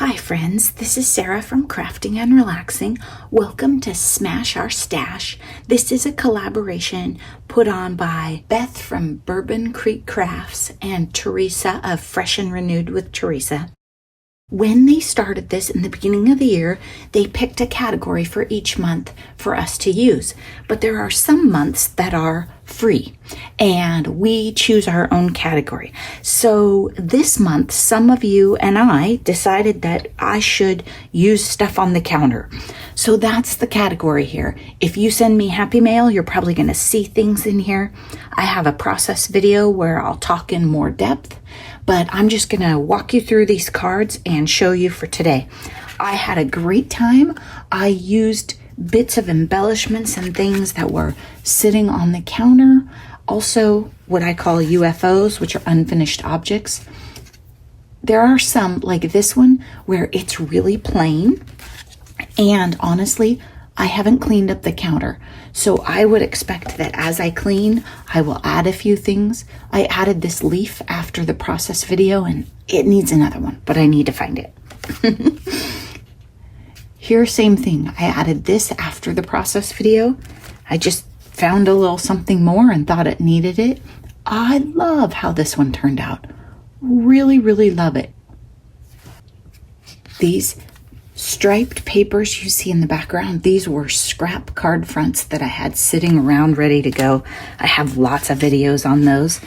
Hi friends, this is Sarah from Crafting and Relaxing. Welcome to Smash Our Stash. This is a collaboration put on by Beth from Bourbon Creek Crafts and Teresa of Fresh and Renewed with Teresa. When they started this in the beginning of the year, they picked a category for each month for us to use. But there are some months that are free, and we choose our own category. So this month, some of you and I decided that I should use stuff on the counter. So that's the category here. If you send me Happy Mail, you're probably going to see things in here. I have a process video where I'll talk in more depth, but I'm just going to walk you through these cards and show you for today. I had a great time. I used bits of embellishments and things that were sitting on the counter. Also, what I call UFOs, which are unfinished objects. There are some, like this one, where it's really plain. And honestly, I haven't cleaned up the counter. So I would expect that as I clean, I will add a few things. I added this leaf after the process video and it needs another one, but I need to find it. Here, same thing. I added this after the process video. I just found a little something more and thought it needed it. I love how this one turned out. Really, really love it. These striped papers you see in the background, these were scrap card fronts that I had sitting around ready to go. I have lots of videos on those.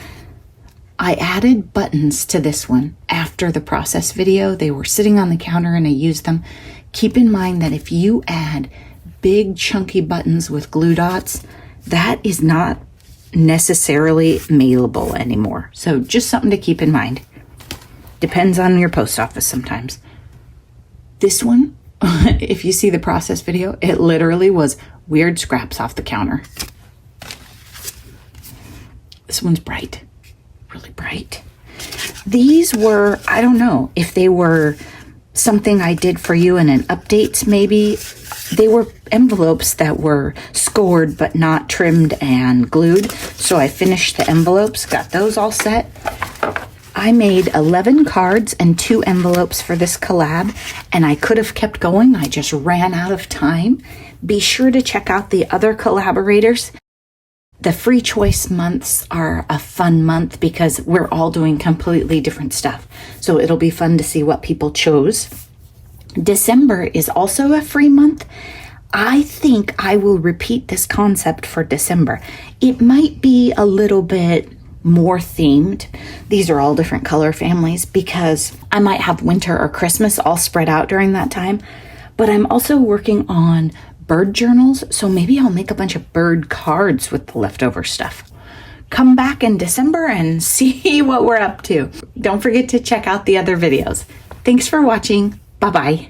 I added buttons to this one after the process video. They were sitting on the counter and I used them. Keep in mind that if you add big chunky buttons with glue dots, that is not necessarily mailable anymore. So just something to keep in mind. Depends on your post office sometimes. This one, if you see the process video, it literally was weird scraps off the counter. This one's bright, really bright. These were, I don't know if they were something I did for you in an update, maybe. They were envelopes that were scored but not trimmed and glued. So I finished the envelopes, got those all set. I made 11 cards and 2 envelopes for this collab, and I could have kept going. I just ran out of time. Be sure to check out the other collaborators. The free choice months are a fun month because we're all doing completely different stuff. So it'll be fun to see what people chose. December is also a free month. I think I will repeat this concept for December. It might be a little bit more themed. These are all different color families because I might have winter or Christmas all spread out during that time. But I'm also working on bird journals, so maybe I'll make a bunch of bird cards with the leftover stuff. Come back in December and see what we're up to. Don't forget to check out the other videos. Thanks for watching. Bye-bye.